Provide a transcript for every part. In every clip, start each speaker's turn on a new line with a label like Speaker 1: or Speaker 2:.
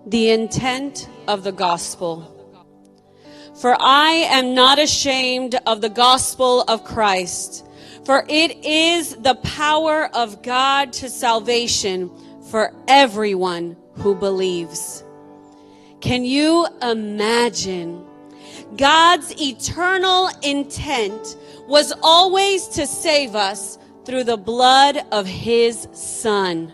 Speaker 1: The intent of the gospel. For I am not ashamed of the gospel of Christ, for it is the power of God to salvation for everyone who believes. Can you imagine? God's eternal intent was always to save us through the blood of his Son.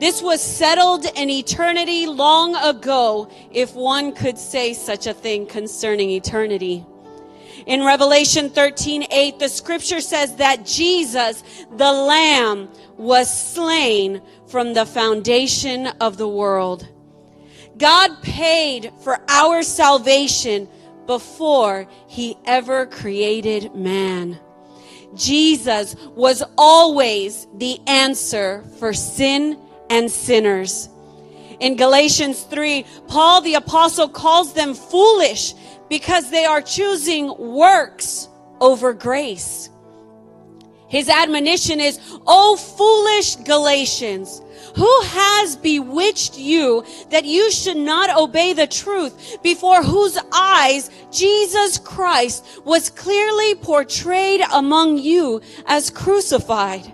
Speaker 1: This was settled in eternity long ago, if one could say such a thing concerning eternity. In Revelation 13:8, the scripture says that Jesus, the Lamb, was slain from the foundation of the world. God paid for our salvation before he ever created man. Jesus was always the answer for sin and sinners. In Galatians 3, Paul the apostle calls them foolish because they are choosing works over grace. His admonition is, "O foolish Galatians, who has bewitched you that you should not obey the truth, before whose eyes Jesus Christ was clearly portrayed among you as crucified?"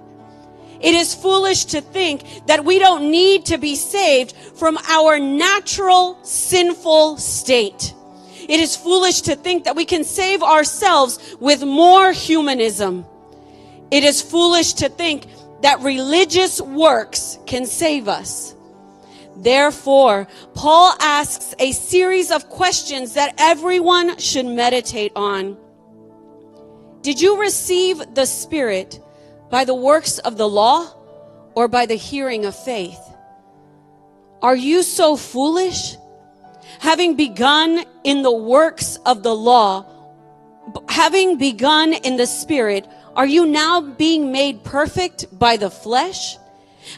Speaker 1: It is foolish to think that we don't need to be saved from our natural sinful state. It is foolish to think that we can save ourselves with more humanism. It is foolish to think that religious works can save us. Therefore, Paul asks a series of questions that everyone should meditate on. Did you receive the Spirit by the works of the law or by the hearing of faith? Are you so foolish? Having begun in the works of the law, having begun in the Spirit, are you now being made perfect by the flesh?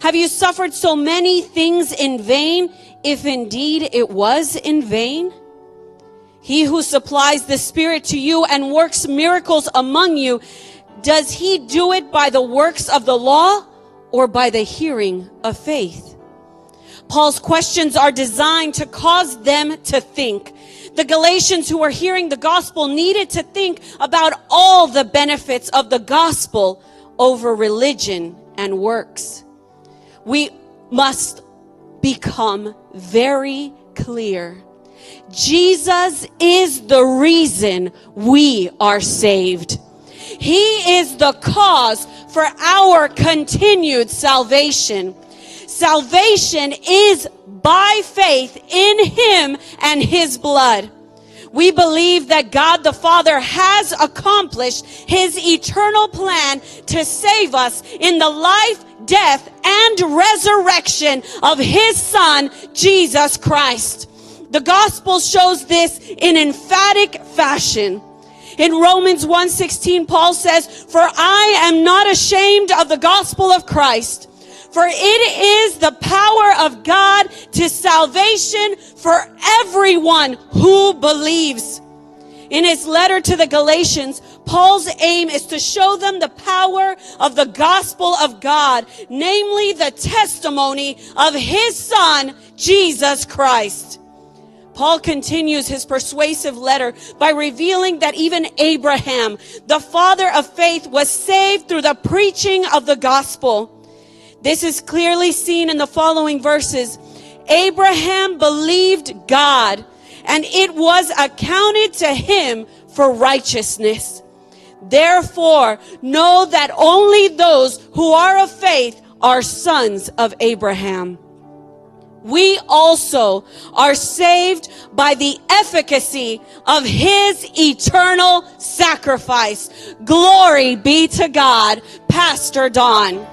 Speaker 1: Have you suffered so many things in vain, if indeed it was in vain? He who supplies the Spirit to you and works miracles among you, does he do it by the works of the law or by the hearing of faith? Paul's questions are designed to cause them to think. The Galatians who were hearing the gospel needed to think about all the benefits of the gospel over religion and works. We must become very clear. Jesus is the reason we are saved. He is the cause for our continued salvation. Salvation is by faith in him and his blood. We believe that God the Father has accomplished his eternal plan to save us in the life, death, and resurrection of his Son, Jesus Christ. The gospel shows this in emphatic fashion. In Romans 1:16, Paul says, "For I am not ashamed of the gospel of Christ, for it is the power of God to salvation for everyone who believes." In his letter to the Galatians, Paul's aim is to show them the power of the gospel of God, namely the testimony of his Son, Jesus Christ. Paul continues his persuasive letter by revealing that even Abraham, the father of faith, was saved through the preaching of the gospel. This is clearly seen in the following verses. Abraham believed God, and it was accounted to him for righteousness. Therefore, know that only those who are of faith are sons of Abraham. We also are saved by the efficacy of his eternal sacrifice. Glory be to God. Pastor Don.